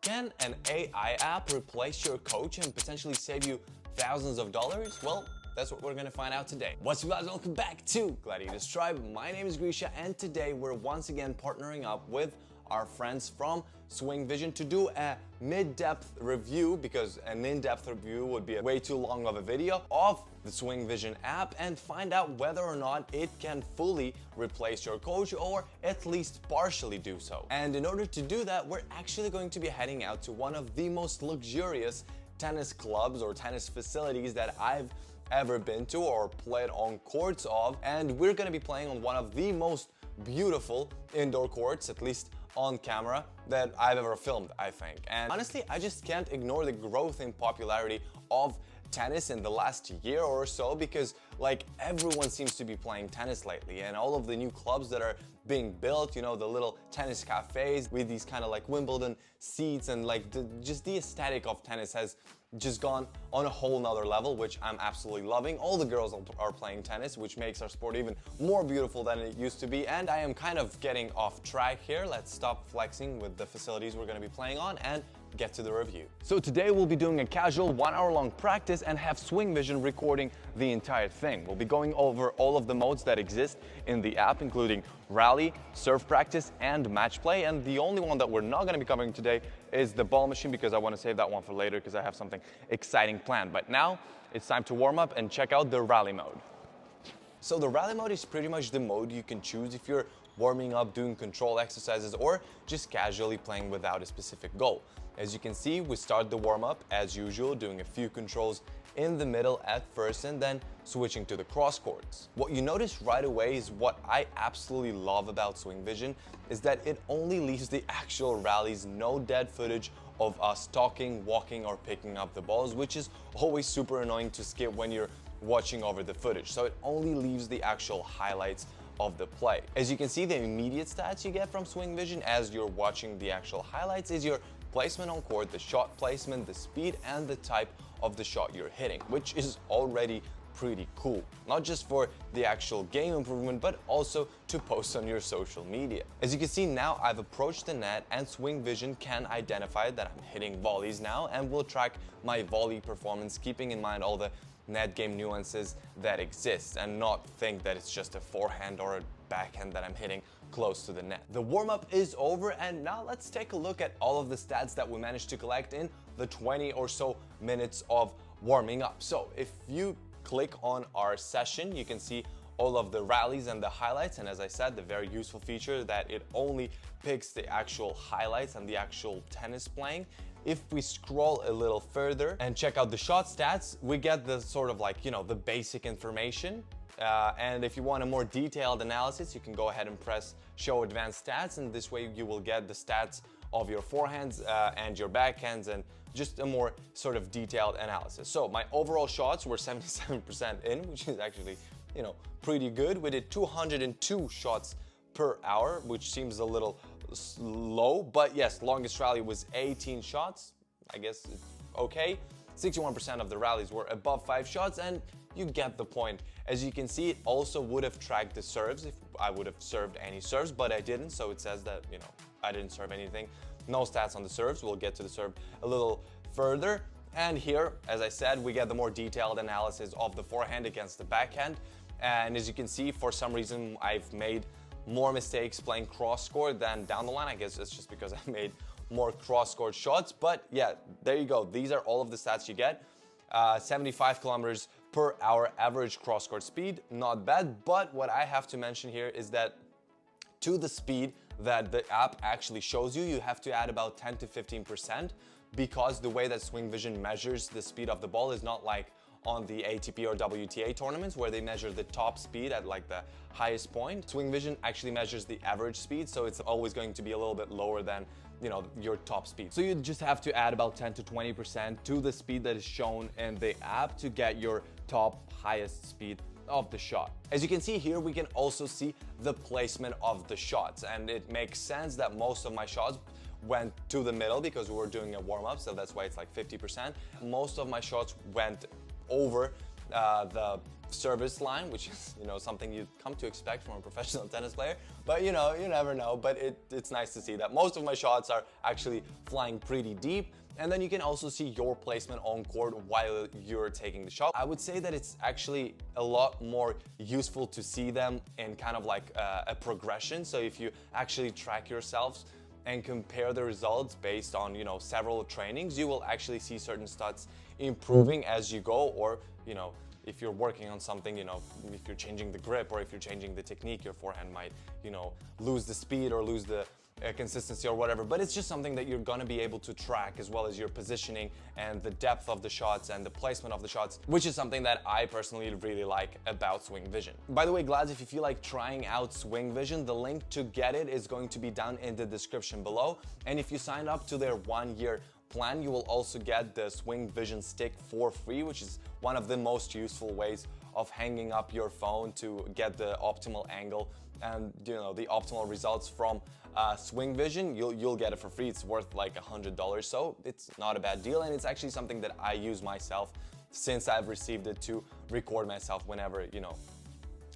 Can an AI app replace your coach and potentially save you thousands of dollars? Well, that's what we're gonna find out today. What's up guys, welcome back to Gladiators Tribe. My name is Grisha and today we're once again partnering up with our friends from SwingVision to do a mid-depth review, because an in-depth review would be way too long of a video, of the SwingVision app and find out whether or not it can fully replace your coach or at least partially do so. And in order to do that, we're actually going to be heading out to one of the most luxurious tennis clubs or tennis facilities that I've ever been to or played on courts of, and we're going to be playing on one of the most beautiful indoor courts, at least on camera, that I've ever filmed, I think. And honestly, I just can't ignore the growth in popularity of tennis in the last year or so, because like everyone seems to be playing tennis lately, and all of the new clubs that are being built, you know, the little tennis cafes with these kind of like Wimbledon seats, and like just the aesthetic of tennis has just gone on a whole nother level, which I'm absolutely loving. All the girls are playing tennis, which makes our sport even more beautiful than it used to be. And I am kind of getting off track here. Let's stop flexing with the facilities we're going to be playing on and get to the review. So today we'll be doing a casual 1 hour long practice and have SwingVision recording the entire thing. We'll be going over all of the modes that exist in the app, including rally, serve practice, and match play. And the only one that we're not going to be covering today is the ball machine, because I want to save that one for later because I have something exciting planned. But now it's time to warm up and check out the rally mode. So the rally mode is pretty much the mode you can choose if you're warming up, doing control exercises, or just casually playing without a specific goal. As you can see, we start the warm-up as usual, doing a few controls in the middle at first and then switching to the cross courts. What you notice right away is what I absolutely love about SwingVision is that it only leaves the actual rallies, no dead footage of us talking, walking, or picking up the balls, which is always super annoying to skip when you're watching over the footage. So it only leaves the actual highlights of the play. As you can see, the immediate stats you get from SwingVision as you're watching the actual highlights is your placement on court, the shot placement, the speed, and the type of the shot you're hitting, which is already pretty cool. Not just for the actual game improvement, but also to post on your social media. As you can see now, I've approached the net and SwingVision can identify that I'm hitting volleys now and will track my volley performance, keeping in mind all the net game nuances that exist and not think that it's just a forehand or a backhand that I'm hitting close to the net. The warm-up is over and now let's take a look at all of the stats that we managed to collect in the 20 or so minutes of warming up. So if you click on our session, you can see all of the rallies and the highlights, and as I said, the very useful feature that it only picks the actual highlights and the actual tennis playing. If we scroll a little further and check out the shot stats, we get the sort of like, you know, the basic information. And if you want a more detailed analysis, you can go ahead and press show advanced stats, and this way you will get the stats of your forehands and your backhands and just a more sort of detailed analysis. So my overall shots were 77% in, which is actually, you know, pretty good. We did 202 shots per hour, which seems a little low, but yes, longest rally was 18 shots. I guess it's okay. 61% of the rallies were above 5 shots, and you get the point. As you can see, it also would have tracked the serves if I would have served any serves, but I didn't, so it says that, you know, I didn't serve anything. No stats on the serves. We'll get to the serve a little further. And here, as I said, we get the more detailed analysis of the forehand against the backhand. And as you can see, for some reason, I've made more mistakes playing cross-court than down the line. I guess it's just because I made more cross-court shots. But yeah, there you go. These are all of the stats you get. 75 kilometers per hour average cross-court speed, not bad. But what I have to mention here is that to the speed that the app actually shows you, you have to add about 10 to 15%, because the way that SwingVision measures the speed of the ball is not like on the ATP or WTA tournaments where they measure the top speed at like the highest point. SwingVision actually measures the average speed, so it's always going to be a little bit lower than, you know, your top speed. So you just have to add about 10 to 20% to the speed that is shown in the app to get your top highest speed of the shot. As you can see here, we can also see the placement of the shots, and it makes sense that most of my shots went to the middle because we were doing a warm-up, so that's why it's like 50%. Most of my shots went over the service line, which is, something you'd come to expect from a professional tennis player. But you never know. But it's nice to see that most of my shots are actually flying pretty deep. And then you can also see your placement on court while you're taking the shot. I would say that it's actually a lot more useful to see them in kind of like a progression. So if you actually track yourselves and compare the results based on, several trainings, you will actually see certain stats improving as you go. Or, if you're working on something, if you're changing the grip or if you're changing the technique, your forehand might, lose the speed or lose the consistency or whatever. But it's just something that you're gonna be able to track, as well as your positioning and the depth of the shots and the placement of the shots, which is something that I personally really like about SwingVision. By the way, Glads, if you feel like trying out SwingVision, the link to get it is going to be down in the description below. And if you sign up to their 1-year plan, you will also get the SwingVision stick for free, which is one of the most useful ways of hanging up your phone to get the optimal angle and the optimal results from SwingVision. You'll get it for free. It's worth like $100, so it's not a bad deal, and it's actually something that I use myself since I've received it to record myself whenever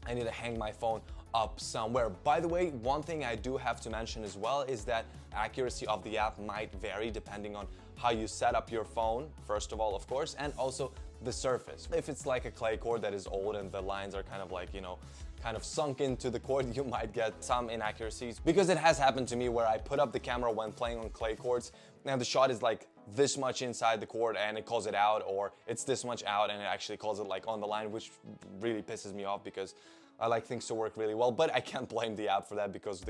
I need to hang my phone up somewhere. By the way, one thing I do have to mention as well is that accuracy of the app might vary depending on how you set up your phone, first of all, of course, and also the surface. If it's like a clay court that is old and the lines are kind of like, kind of sunk into the court, you might get some inaccuracies. Because it has happened to me where I put up the camera when playing on clay courts and the shot is like this much inside the court and it calls it out, or it's this much out and it actually calls it like on the line, which really pisses me off because I like things to work really well. But I can't blame the app for that because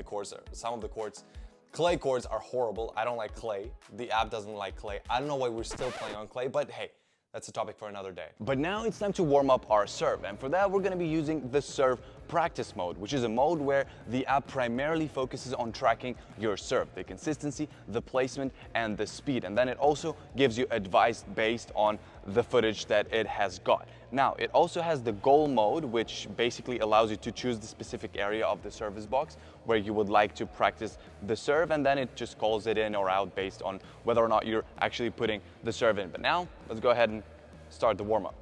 some of the courts, clay courts are horrible. I don't like clay. The app doesn't like clay. I don't know why we're still playing on clay, but hey, that's a topic for another day. But now it's time to warm up our serve, and for that we're going to be using the serve practice mode, which is a mode where the app primarily focuses on tracking your serve, the consistency, the placement, and the speed. And then it also gives you advice based on the footage that it has got. Now, it also has the goal mode, which basically allows you to choose the specific area of the service box where you would like to practice the serve, and then it just calls it in or out based on whether or not you're actually putting the serve in. But now, let's go ahead and start the warm-up.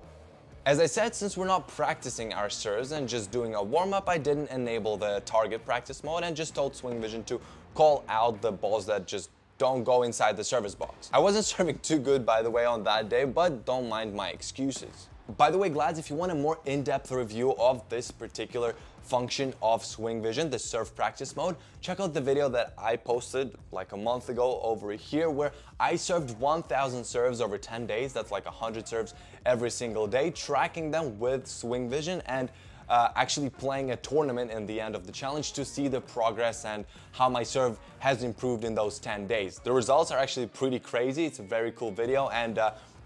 As I said, since we're not practicing our serves and just doing a warm-up, I didn't enable the target practice mode and just told SwingVision to call out the balls that just don't go inside the service box. I wasn't serving too good, by the way, on that day, but don't mind my excuses. By the way, Glads, if you want a more in-depth review of this particular function of SwingVision, the serve practice mode, check out the video that I posted like a month ago over here where I served 1,000 serves over 10 days. That's like 100 serves every single day, tracking them with SwingVision and actually playing a tournament in the end of the challenge to see the progress and how my serve has improved in those 10 days. The results are actually pretty crazy. It's a very cool video, and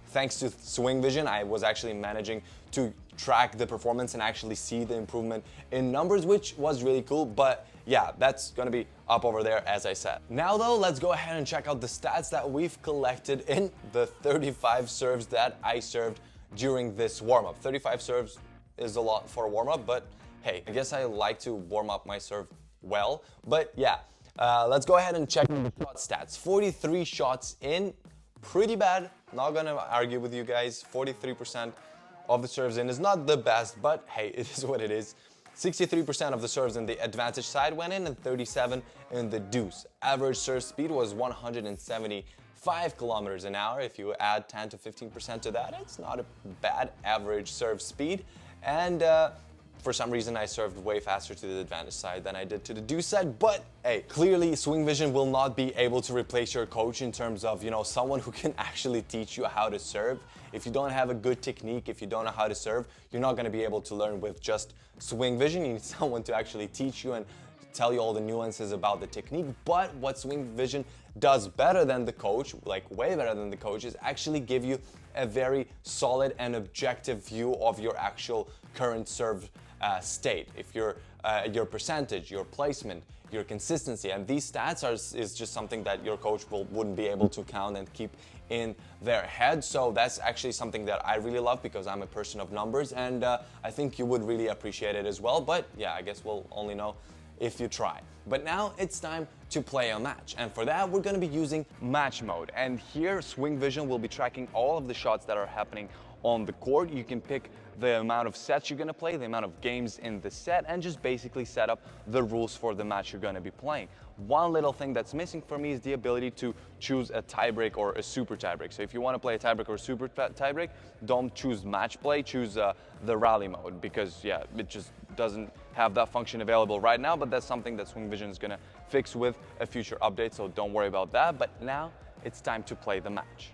thanks to SwingVision, I was actually managing to track the performance and actually see the improvement in numbers, which was really cool. But yeah, that's gonna be up over there, as I said. Now though, let's go ahead and check out the stats that we've collected in the 35 serves that I served during this warm-up. 35 serves is a lot for a warm-up, but hey, I guess I like to warm up my serve well. But yeah, let's go ahead and check the shot stats. 43 shots in, pretty bad. Not gonna argue with you guys. 43% of the serves in is not the best, but hey, it is what it is. 63% of the serves in the advantage side went in and 37 in the deuce. Average serve speed was 175 kilometers an hour. If you add 10 to 15% to that, it's not a bad average serve speed. And for some reason, I served way faster to the advantage side than I did to the deuce side. But hey, clearly SwingVision will not be able to replace your coach in terms of, someone who can actually teach you how to serve. If you don't have a good technique, if you don't know how to serve, you're not going to be able to learn with just SwingVision. You need someone to actually teach you and tell you all the nuances about the technique. But what SwingVision does better than the coach, like way better than the coach, is actually give you a very solid and objective view of your actual current serve state. If your percentage, your placement, your consistency, and these stats is just something that your coach wouldn't be able to count and keep in their head. So that's actually something that I really love because I'm a person of numbers, and I think you would really appreciate it as well. But yeah, I guess we'll only know if you try. But now it's time to play a match, and for that we're going to be using match mode. And here SwingVision will be tracking all of the shots that are happening on the court. You can pick the amount of sets you're gonna play, the amount of games in the set, and just basically set up the rules for the match you're gonna be playing. One little thing that's missing for me is the ability to choose a tiebreak or a super tiebreak. So if you wanna play a tiebreak or a super tiebreak, don't choose match play, choose the rally mode, because yeah, it just doesn't have that function available right now, but that's something that SwingVision is gonna fix with a future update, so don't worry about that. But now it's time to play the match.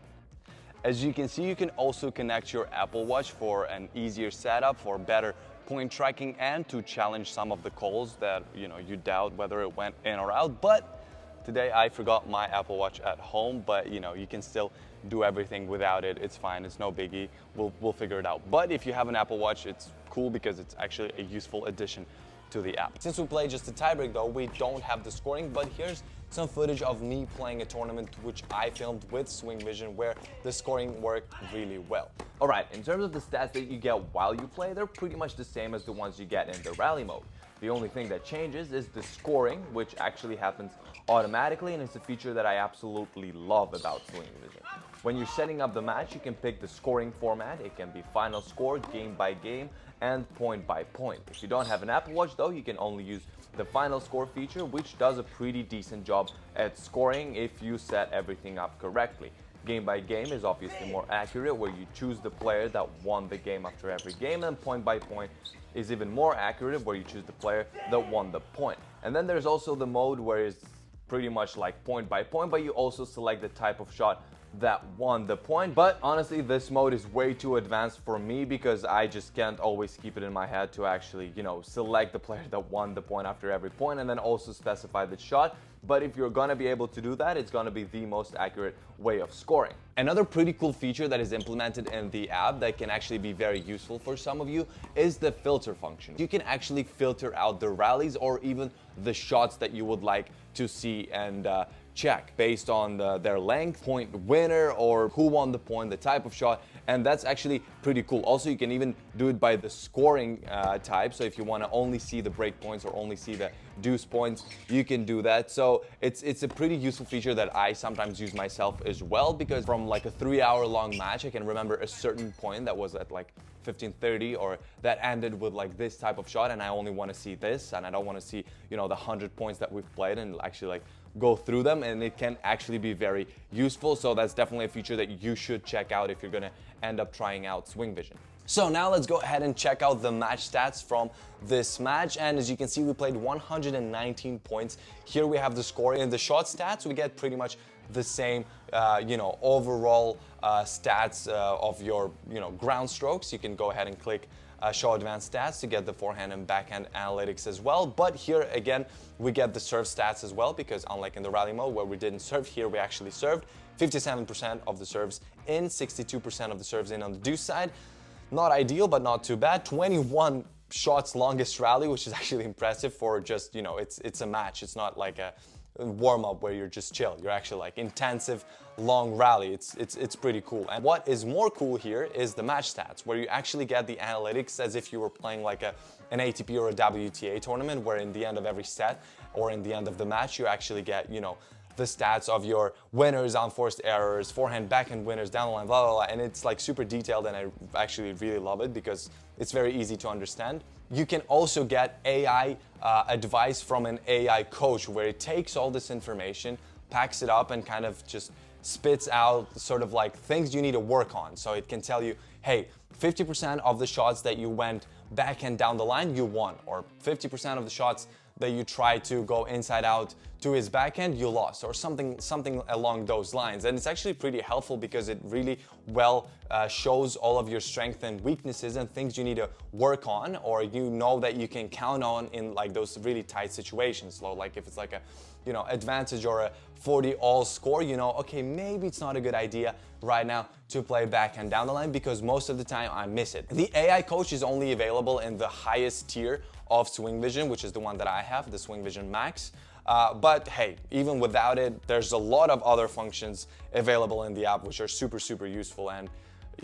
As you can see, you can also connect your Apple Watch for an easier setup, for better point tracking, and to challenge some of the calls that you doubt whether it went in or out. But today I forgot my Apple Watch at home, but you can still do everything without it. It's fine, it's no biggie. We'll figure it out. But if you have an Apple Watch, it's cool because it's actually a useful addition to the app. Since we play just a tiebreak though, we don't have the scoring, but here's some footage of me playing a tournament which I filmed with SwingVision where the scoring worked really well. Alright, in terms of the stats that you get while you play, they're pretty much the same as the ones you get in the rally mode. The only thing that changes is the scoring, which actually happens automatically, and it's a feature that I absolutely love about SwingVision. When you're setting up the match, you can pick the scoring format. It can be final score, game by game, and point by point. If you don't have an Apple Watch though, you can only use the final score feature, which does a pretty decent job at scoring if you set everything up correctly. Game by game is obviously more accurate, where you choose the player that won the game after every game, and point by point is even more accurate, where you choose the player that won the point. And then there's also the mode where it's pretty much like point by point, but you also select the type of shot that won the point. But honestly, this mode is way too advanced for me because I just can't always keep it in my head to actually, select the player that won the point after every point and then also specify the shot. But if you're gonna be able to do that, it's gonna be the most accurate way of scoring. Another pretty cool feature that is implemented in the app that can actually be very useful for some of you is the filter function. You can actually filter out the rallies or even the shots that you would like to see and check based on their length, point winner, or who won the point, the type of shot, and that's actually pretty cool. Also, you can even do it by the scoring type, so if you want to only see the break points or only see the deuce points, you can do that. So it's a pretty useful feature that I sometimes use myself as well, because from like a 3-hour long match, I can remember a certain point that was at like 15:30 or that ended with like this type of shot, and I only want to see this, and I don't want to see the 100 points that we've played and actually like go through them, and it can actually be very useful. So that's definitely a feature that you should check out if you're gonna end up trying out SwingVision. So now let's go ahead and check out the match stats from this match, and as you can see, we played 119 points. Here we have the score. In the shot stats, we get pretty much the same overall stats of your ground strokes. You can go ahead and click show advanced stats to get the forehand and backhand analytics as well. But here again, we get the serve stats as well, because unlike in the rally mode where we didn't serve, here we actually served 57% of the serves in, 62% of the serves in on the deuce side. Not ideal, but not too bad. 21 shots longest rally, which is actually impressive for just, it's a match. It's not like a warm-up where you're just chill. You're actually like intensive long rally. It's pretty cool. And what is more cool here is the match stats, where you actually get the analytics as if you were playing like an ATP or a WTA tournament, where in the end of every set or in the end of the match, you actually get the stats of your winners, unforced errors, forehand, backhand winners, down the line, blah, blah, blah. And it's like super detailed, and I actually really love it because it's very easy to understand. You can also get AI advice from an AI coach, where it takes all this information, packs it up, and kind of just spits out sort of like things you need to work on. So it can tell you, hey, 50% of the shots that you went backhand down the line, you won, or 50% of the shots that you try to go inside out to his backhand, you lost, or something along those lines. And it's actually pretty helpful because it really well shows all of your strengths and weaknesses and things you need to work on, or that you can count on in like those really tight situations. So like if it's like a advantage or a 40-all score, okay, maybe it's not a good idea right now to play backhand down the line because most of the time I miss it. The AI coach is only available in the highest tier of SwingVision, which is the one that I have, the SwingVision Max. But hey, even without it, there's a lot of other functions available in the app which are super, super useful, and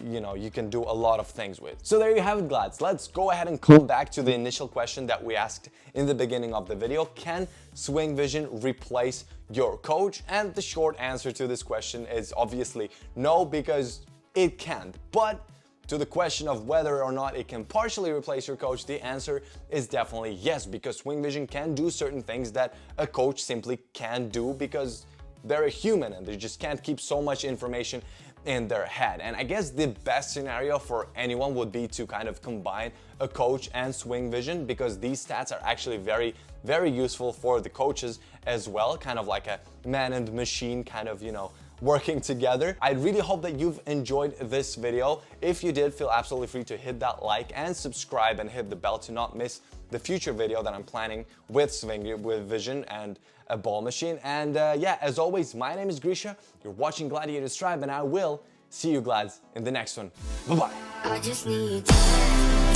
you can do a lot of things with. So there you have it, Glads. Let's go ahead and come back to the initial question that we asked in the beginning of the video. Can SwingVision replace your coach? And the short answer to this question is obviously no, because it can't. But To the question of whether or not it can partially replace your coach, the answer is definitely yes, because SwingVision can do certain things that a coach simply can't do because they're a human and they just can't keep so much information in their head. And I guess the best scenario for anyone would be to kind of combine a coach and SwingVision, because these stats are actually very, very useful for the coaches as well, kind of like a man and machine kind of, working together. I really hope that you've enjoyed this video. If you did, feel absolutely free to hit that like and subscribe and hit the bell to not miss the future video that I'm planning with SwingVision and a ball machine. And yeah, as always, my name is Grisha. You're watching Gladiator Tribe, and I will see you glads in the next one. Bye-bye. I just need time.